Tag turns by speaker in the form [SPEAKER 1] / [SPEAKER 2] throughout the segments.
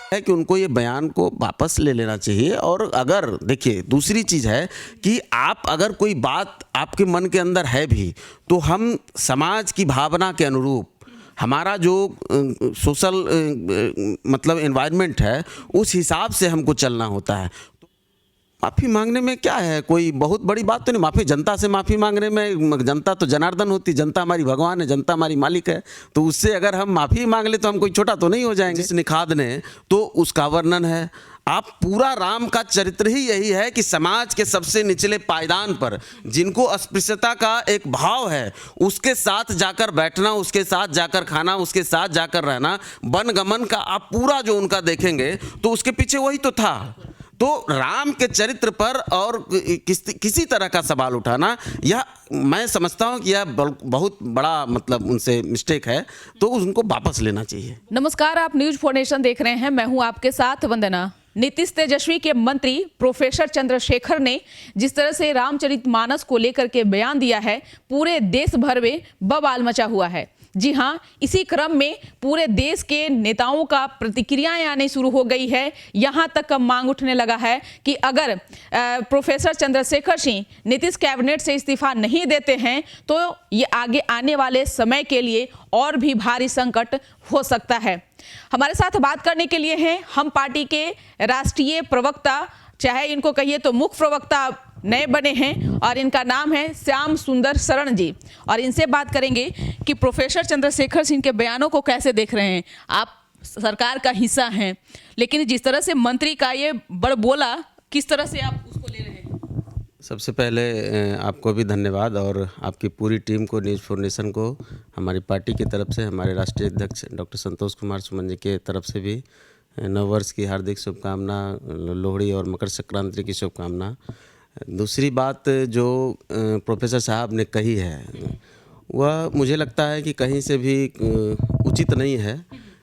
[SPEAKER 1] है कि उनको ये बयान को वापस ले लेना चाहिए। और अगर देखिए दूसरी चीज़ है कि आप अगर कोई बात आपके मन के अंदर है भी, तो हम समाज की भावना के अनुरूप हमारा जो सोशल मतलब एनवायरनमेंट है उस हिसाब से हमको चलना होता है। माफ़ी मांगने में क्या है, कोई बहुत बड़ी बात तो नहीं। माफ़ी जनता से माफ़ी मांगने में, जनता तो जनार्दन होती, जनता हमारी भगवान है, जनता हमारी मालिक है। तो उससे अगर हम माफ़ी मांग ले तो हम कोई छोटा तो नहीं हो जाएंगे। जिस निखाद ने तो उसका वर्णन है। आप पूरा राम का चरित्र ही यही है कि समाज के सबसे निचले पायदान पर जिनको अस्पृश्यता का एक भाव है उसके साथ जाकर बैठना, उसके साथ जाकर खाना, उसके साथ जाकर रहना, वनगमन का आप पूरा जो उनका देखेंगे तो उसके पीछे वही तो था। तो राम के चरित्र पर और किसी तरह का सवाल उठाना, यह मैं समझता हूं कि यह बहुत बड़ा मतलब उनसे मिस्टेक है, तो उनको वापस लेना चाहिए।
[SPEAKER 2] नमस्कार, आप न्यूज 4 नेशन देख रहे हैं। मैं हूं आपके साथ वंदना। नीतीश तेजस्वी के मंत्री प्रोफेसर चंद्रशेखर ने जिस तरह से रामचरितमानस को लेकर के बयान दिया है, पूरे देश भर में बवाल मचा हुआ है। जी हां, इसी क्रम में पूरे देश के नेताओं का प्रतिक्रियाएं आने शुरू हो गई है। यहां तक मांग उठने लगा है कि अगर प्रोफेसर चंद्रशेखर सिंह नीतीश कैबिनेट से इस्तीफा नहीं देते हैं तो ये आगे आने वाले समय के लिए और भी भारी संकट हो सकता है। हमारे साथ बात करने के लिए हैं हम पार्टी के राष्ट्रीय प्रवक्ता, चाहे इनको कहिए तो मुख्य प्रवक्ता नए बने हैं, और इनका नाम है श्याम सुंदर शरण जी। और इनसे बात करेंगे कि प्रोफेसर चंद्रशेखर सिंह के बयानों को कैसे देख रहे हैं। आप सरकार का हिस्सा हैं, लेकिन जिस तरह से मंत्री का ये बड़ बोला, किस तरह से आप उसको ले रहे हैं?
[SPEAKER 1] सबसे पहले आपको भी धन्यवाद और आपकी पूरी टीम को, न्यूज़ 4 नेशन को, हमारी पार्टी की तरफ से, हमारे राष्ट्रीय अध्यक्ष डॉक्टर संतोष कुमार सुमन जी के तरफ से भी नववर्ष की हार्दिक शुभकामना, लोहड़ी और मकर संक्रांति की शुभकामना। दूसरी बात जो प्रोफेसर साहब ने कही है वह मुझे लगता है कि कहीं से भी उचित नहीं है।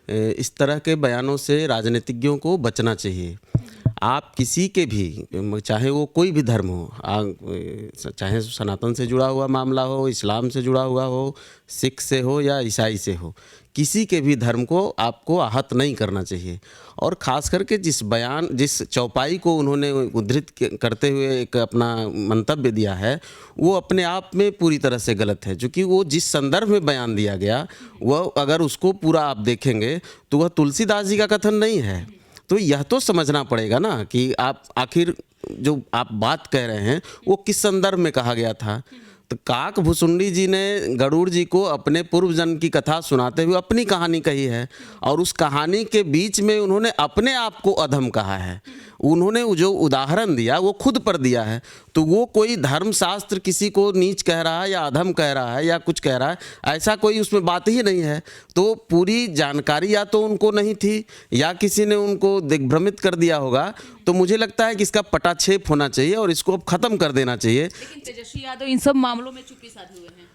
[SPEAKER 1] इस तरह के बयानों से राजनीतिज्ञों को बचना चाहिए। आप किसी के भी, चाहे वो कोई भी धर्म हो, चाहे सनातन से जुड़ा हुआ मामला हो, इस्लाम से जुड़ा हुआ हो, सिख से हो या ईसाई से हो, किसी के भी धर्म को आपको आहत नहीं करना चाहिए। और ख़ास करके जिस चौपाई को उन्होंने उद्धृत करते हुए एक अपना मंतव्य दिया है, वो अपने आप में पूरी तरह से गलत है। क्योंकि वो जिस संदर्भ में बयान दिया गया, वह अगर उसको पूरा आप देखेंगे तो वह तुलसीदास जी का कथन नहीं है। तो यह तो समझना पड़ेगा ना कि आप आखिर जो आप बात कह रहे हैं वो किस संदर्भ में कहा गया था। तो काक भुसुंडी जी ने गरुड़ जी को अपने पूर्व जन्म की कथा सुनाते हुए अपनी कहानी कही है, और उस कहानी के बीच में उन्होंने अपने आप को अधम कहा है। उन्होंने जो उदाहरण दिया वो खुद पर दिया है। तो वो कोई धर्मशास्त्र किसी को नीच कह रहा है या अधम कह रहा है या कुछ कह रहा है, ऐसा कोई उसमें बात ही नहीं है। तो पूरी जानकारी या तो उनको नहीं थी या किसी ने उनको दिग्भ्रमित कर दिया होगा। तो मुझे लगता है कि इसका पटाक्षेप होना चाहिए और इसको अब ख़त्म कर देना चाहिए।
[SPEAKER 2] लेकिन तेजस्वी यादव इन सब मामलों में चुप्पी साधे हुए हैं।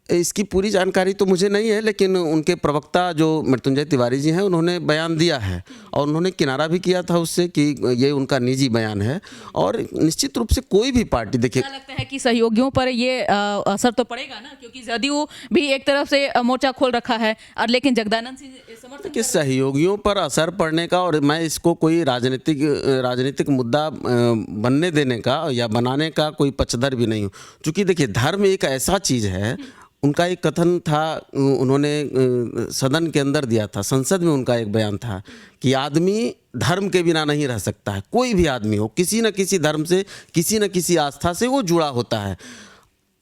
[SPEAKER 1] इसकी पूरी जानकारी तो मुझे नहीं है, लेकिन उनके प्रवक्ता जो मृत्युंजय तिवारी जी हैं उन्होंने बयान दिया है और उन्होंने किनारा भी किया था उससे कि ये उनका निजी बयान है। और निश्चित रूप से कोई भी पार्टी, देखिए,
[SPEAKER 2] क्या लगता है कि सहयोगियों पर ये असर तो पड़ेगा ना, क्योंकि जदयू भी एक तरफ से मोर्चा खोल रखा है और लेकिन जगदानंद सिंह समर्थन
[SPEAKER 1] कि सहयोगियों पर असर पड़ने का, और मैं इसको कोई राजनीतिक मुद्दा बनने देने का या बनाने का कोई पक्षधर भी नहीं हूँ। क्योंकि देखिए, धर्म एक ऐसा चीज़ है। उनका एक कथन था, उन्होंने सदन के अंदर दिया था, संसद में उनका एक बयान था कि आदमी धर्म के बिना नहीं रह सकता है। कोई भी आदमी हो, किसी न किसी धर्म से, किसी न किसी आस्था से वो जुड़ा होता है।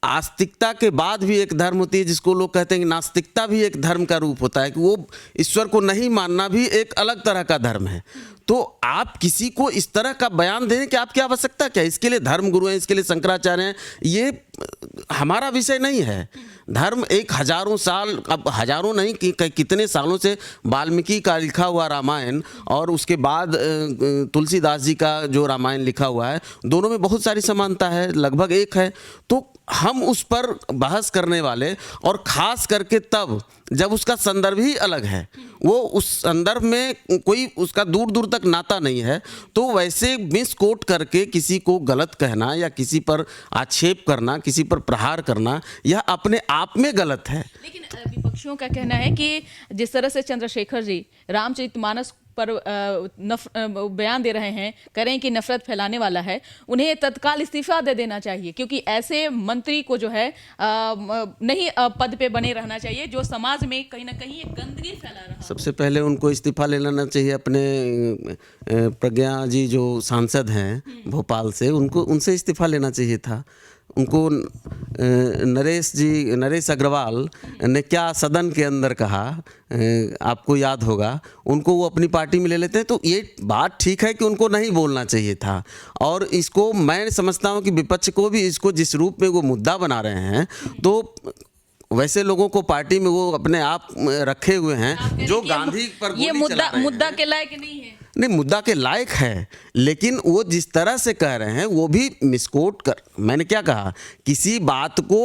[SPEAKER 1] आस्तिकता के बाद भी एक धर्म होती है जिसको लोग कहते हैं कि नास्तिकता भी एक धर्म का रूप होता है, कि वो ईश्वर को नहीं मानना भी एक अलग तरह का धर्म है। तो आप किसी को इस तरह का बयान दें कि आपकी आवश्यकता क्या है? इसके लिए धर्म गुरु हैं, इसके लिए शंकराचार्य हैं, ये हमारा विषय नहीं है। धर्म एक हजारों साल, अब हजारों नहीं कि कितने सालों से वाल्मीकि का लिखा हुआ रामायण और उसके बाद तुलसीदास जी का जो रामायण लिखा हुआ है, दोनों में बहुत सारी समानता है, लगभग एक है। तो हम उस पर बहस करने वाले, और ख़ास करके तब जब उसका संदर्भ ही अलग है, वो उस संदर्भ में कोई उसका दूर दूर तक नाता नहीं है, तो वैसे मिस कोट करके किसी को गलत कहना या किसी पर आक्षेप करना, किसी पर प्रहार करना, यह अपने आप में गलत है।
[SPEAKER 2] लेकिन विपक्षियों का कहना है कि जिस तरह से चंद्रशेखर जी रामचरितमानस पर बयान दे रहे हैं, कह रहे हैं कि नफरत फैलाने वाला है, उन्हें तत्काल इस्तीफा दे देना चाहिए, क्योंकि ऐसे मंत्री को जो है नहीं पद पे बने रहना चाहिए, जो समाज में कहीं ना कहीं एक गंदगी फैला रहा है।
[SPEAKER 1] सबसे पहले उनको इस्तीफा ले लेना चाहिए। अपने प्रज्ञा जी जो सांसद हैं भोपाल से, उनको उनसे इस्तीफा लेना चाहिए था। उनको नरेश अग्रवाल ने क्या सदन के अंदर कहा, आपको याद होगा, उनको वो अपनी पार्टी में ले लेते हैं। तो ये बात ठीक है कि उनको नहीं बोलना चाहिए था। और इसको मैं समझता हूँ कि विपक्ष को भी इसको जिस रूप में वो मुद्दा बना रहे हैं, तो वैसे लोगों को पार्टी में वो अपने आप रखे हुए हैं जो गांधी पर गोली
[SPEAKER 2] ये
[SPEAKER 1] चला रहे हैं।
[SPEAKER 2] मुद्दा के लायक नहीं है।
[SPEAKER 1] नहीं, मुद्दा के लायक है, लेकिन वो जिस तरह से कह रहे हैं वो भी मिसकोट कर, मैंने क्या कहा, किसी बात को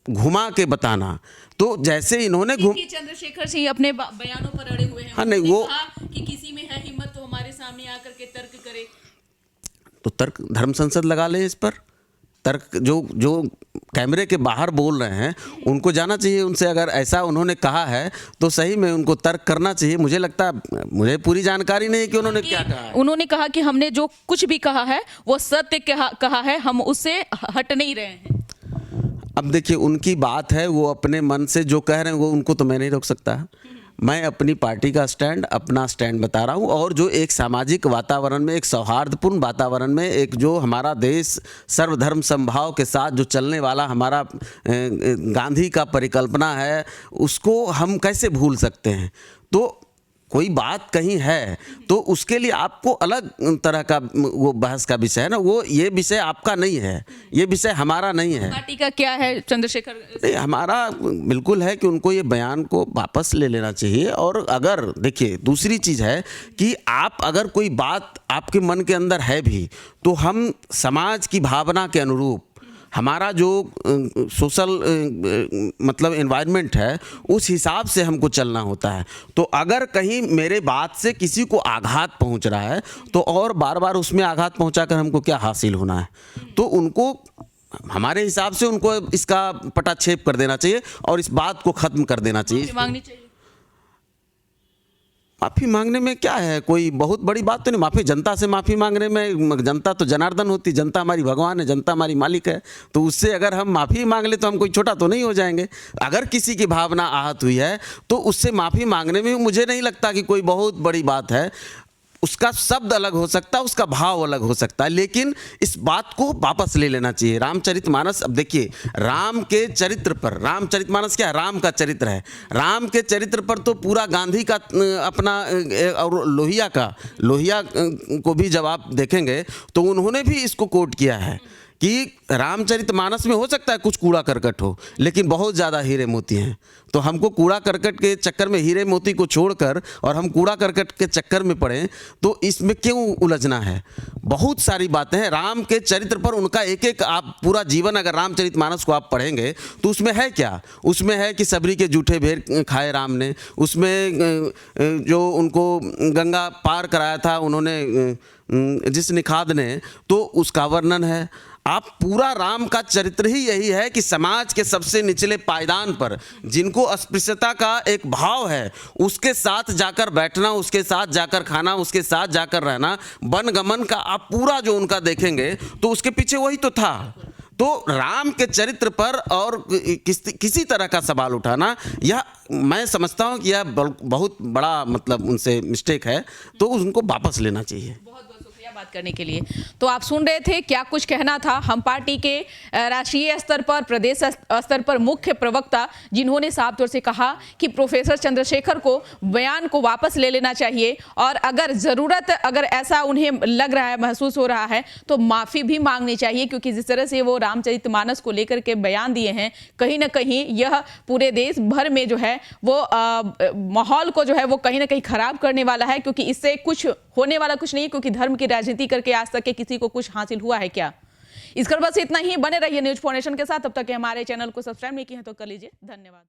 [SPEAKER 1] घुमा के बताना। तो जैसे इन्होंने
[SPEAKER 2] चंद्रशेखर सिंह अपने बयानों पर अड़े हुए हैं।
[SPEAKER 1] हाँ, नहीं, वो
[SPEAKER 2] कि किसी में है हिम्मत तो हमारे सामने आकर के तर्क करे।
[SPEAKER 1] तो तर्क धर्म संसद लगा लें इस पर। तर्क जो कैमरे के बाहर बोल रहे हैं उनको जाना चाहिए उनसे, अगर ऐसा उन्होंने कहा है तो सही में उनको तर्क करना चाहिए। मुझे लगता है, मुझे पूरी जानकारी नहीं है कि उन्होंने क्या कहा है।
[SPEAKER 2] उन्होंने कहा कि हमने जो कुछ भी कहा है वो सत्य कहा है, हम उससे हट नहीं रहे हैं।
[SPEAKER 1] अब देखिए, उनकी बात है, वो अपने मन से जो कह रहे हैं वो उनको तो मैं नहीं रोक सकता। मैं अपनी पार्टी का स्टैंड, अपना स्टैंड बता रहा हूँ। और जो एक सामाजिक वातावरण में, एक सौहार्दपूर्ण वातावरण में, एक जो हमारा देश सर्वधर्म समभाव के साथ जो चलने वाला हमारा गांधी का परिकल्पना है, उसको हम कैसे भूल सकते हैं। तो कोई बात कहीं है तो उसके लिए आपको अलग तरह का वो बहस का विषय है ना, वो ये विषय आपका नहीं है, ये विषय हमारा नहीं है।
[SPEAKER 2] पार्टी का क्या है चंद्रशेखर?
[SPEAKER 1] नहीं, हमारा बिल्कुल है कि उनको ये बयान को वापस ले लेना चाहिए। और अगर देखिए, दूसरी चीज़ है कि आप अगर कोई बात आपके मन के अंदर है भी, तो हम समाज की भावना के अनुरूप हमारा जो सोशल मतलब एनवायरनमेंट है, उस हिसाब से हमको चलना होता है। तो अगर कहीं मेरे बात से किसी को आघात पहुंच रहा है, तो और बार बार उसमें आघात पहुंचाकर हमको क्या हासिल होना है। तो उनको हमारे हिसाब से उनको इसका पटाक्षेप कर देना चाहिए और इस बात को ख़त्म कर देना चाहिए।
[SPEAKER 2] मांगनी चाहिए।
[SPEAKER 1] माफ़ी मांगने में क्या है, कोई बहुत बड़ी बात तो नहीं। माफ़ी, जनता से माफ़ी मांगने में, जनता तो जनार्दन होती, जनता हमारी भगवान है, जनता हमारी मालिक है। तो उससे अगर हम माफ़ी मांग ले तो हम कोई छोटा तो नहीं हो जाएंगे। अगर किसी की भावना आहत हुई है तो उससे माफ़ी मांगने में मुझे नहीं लगता कि कोई बहुत बड़ी बात है। उसका शब्द अलग हो सकता है, उसका भाव अलग हो सकता है, लेकिन इस बात को वापस ले लेना चाहिए। रामचरितमानस, अब देखिए, राम के चरित्र पर, रामचरितमानस क्या है, राम का चरित्र है। राम के चरित्र पर तो पूरा गांधी का अपना, और लोहिया को भी जब आप देखेंगे तो उन्होंने भी इसको कोट किया है कि रामचरितमानस में हो सकता है कुछ कूड़ा करकट हो, लेकिन बहुत ज़्यादा हीरे मोती हैं। तो हमको कूड़ा करकट के चक्कर में, हीरे मोती को छोड़कर और हम कूड़ा करकट के चक्कर में पड़े, तो इसमें क्यों उलझना है। बहुत सारी बातें हैं राम के चरित्र पर, उनका एक एक आप पूरा जीवन अगर रामचरितमानस को आप पढ़ेंगे तो उसमें है क्या, उसमें है कि सबरी के जूठे भेड़ खाए राम ने, उसमें जो उनको गंगा पार कराया था उन्होंने, जिस निखाद ने, तो उसका वर्णन है। आप पूरा राम का चरित्र ही यही है कि समाज के सबसे निचले पायदान पर जिनको अस्पृश्यता का एक भाव है, उसके साथ जाकर बैठना, उसके साथ जाकर खाना, उसके साथ जाकर रहना, वनगमन का आप पूरा जो उनका देखेंगे तो उसके पीछे वही तो था। तो राम के चरित्र पर और किसी तरह का सवाल उठाना, यह मैं समझता हूँ कि यह बहुत बड़ा मतलब उनसे मिस्टेक है, तो उनको वापस लेना चाहिए।
[SPEAKER 2] बात करने के लिए। तो आप सुन रहे थे क्या कुछ कहना था हम पार्टी के राष्ट्रीय स्तर पर, प्रदेश स्तर पर मुख्य प्रवक्ता, जिन्होंने साफ तौर से कहा कि प्रोफेसर चंद्रशेखर को बयान को वापस ले लेना चाहिए और अगर जरूरत, अगर ऐसा उन्हें लग रहा है, महसूस हो रहा है, तो माफी भी मांगनी चाहिए, क्योंकि जिस तरह से वो रामचरितमानस को लेकर के बयान दिए हैं, कहीं ना कहीं यह पूरे देश भर में जो है वो माहौल को जो है वो कहीं ना कहीं खराब करने वाला है, क्योंकि इससे कुछ होने वाला कुछ नहीं है, क्योंकि धर्म की राजनीति करके आज तक के किसी को कुछ हासिल हुआ है क्या। इसकर बस इतना ही। बने रहिए न्यूज फाउंडेशन के साथ। तब तक के हमारे चैनल को सब्सक्राइब नहीं किए हैं तो कर लीजिए। धन्यवाद।